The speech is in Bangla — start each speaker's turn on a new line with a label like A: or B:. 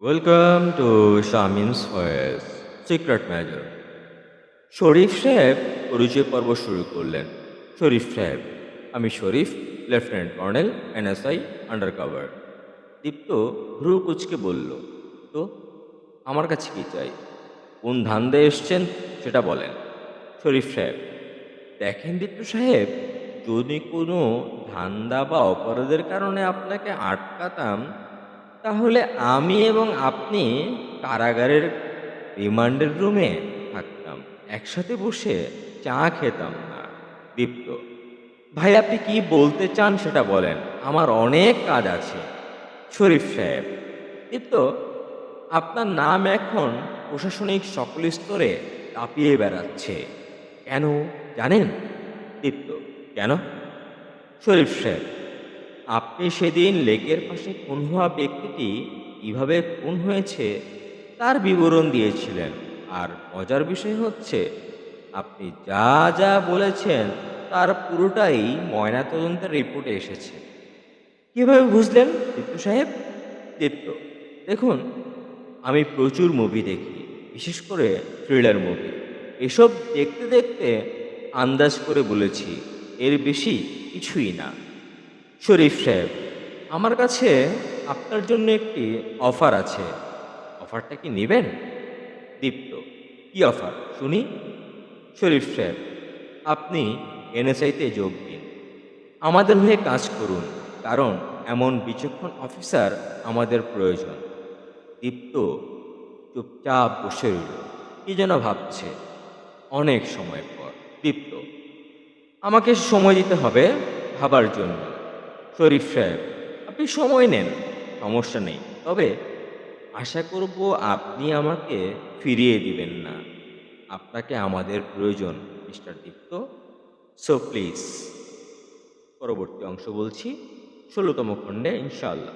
A: Welcome to Shamim's voice secret major. Sharif সাহেব পরিচয় পর্ব শুরু করলেন। শরীফ সাহেব, আমি Sharif, lieutenant colonel, NSI, under cover. Dipta ভ্রু কুচকে বলল, তো আমার কাছে কি চাই? কোন ধান্দে এসছেন সেটা বলেন। শরীফ সাহেব, দেখেন দীপ্ত সাহেব, যদি কোনো ধান্দা বা অপরাধের কারণে আপনাকে আটকাতাম, তাহলে আমি এবং আপনি কারাগারের রিমান্ডের রুমে থাকতাম, একসাথে বসে চা খেতাম না। দীপ্ত, ভাই আপনি কি বলতে চান সেটা বলেন, আমার অনেক কাজ আছে। শরীফ সাহেব, দীপ্ত, আপনার নাম এখন প্রশাসনিক সকল স্তরে কাঁপিয়ে বেড়াচ্ছে। কেন জানেন? দীপ্ত, কেন? শরীফ সাহেব, আপনি সেদিন লেকের পাশে খুন হওয়া ব্যক্তিটি কিভাবে খুন হয়েছে তার বিবরণ দিয়েছিলেন। আর মজার বিষয় হচ্ছে, আপনি যা যা বলেছেন তার পুরোটাই ময়নাতদন্তের রিপোর্টে এসেছে। কিভাবে বুঝলেন দীপ্ত সাহেব? দীপ্ত, দেখুন, আমি প্রচুর মুভি দেখি, বিশেষ করে থ্রিলার মুভি। এসব দেখতে দেখতে আন্দাজ করে বলেছি, এর বেশি কিছুই না। শরীফ সাহেব, আমার কাছে আপনার জন্য একটি অফার আছে। অফারটা কি নেবেন? দীপ্ত, কি অফার শুনি। শরীফ সাহেব, আপনি এনএসআইতে যোগ দিন, আমাদের হয়ে কাজ করুন, কারণ এমন বিচক্ষণ অফিসার আমাদের প্রয়োজন। দীপ্ত চুপচাপ বসে রইল, কি যেন ভাবছে। অনেক সময় পর দীপ্ত, আমাকে সময় দিতে হবে ভাবার জন্য। শরীফ সাহেব, আপনি সময় নেন, সমস্যা নেই, তবে আশা করব আপনি আমাকে ফিরিয়ে দিবেন না। আপনাকে আমাদের প্রয়োজন মিস্টার দীপ্ত। So please. পরবর্তী অংশ বলছি ১৬তম খণ্ডে ইনশাআল্লাহ।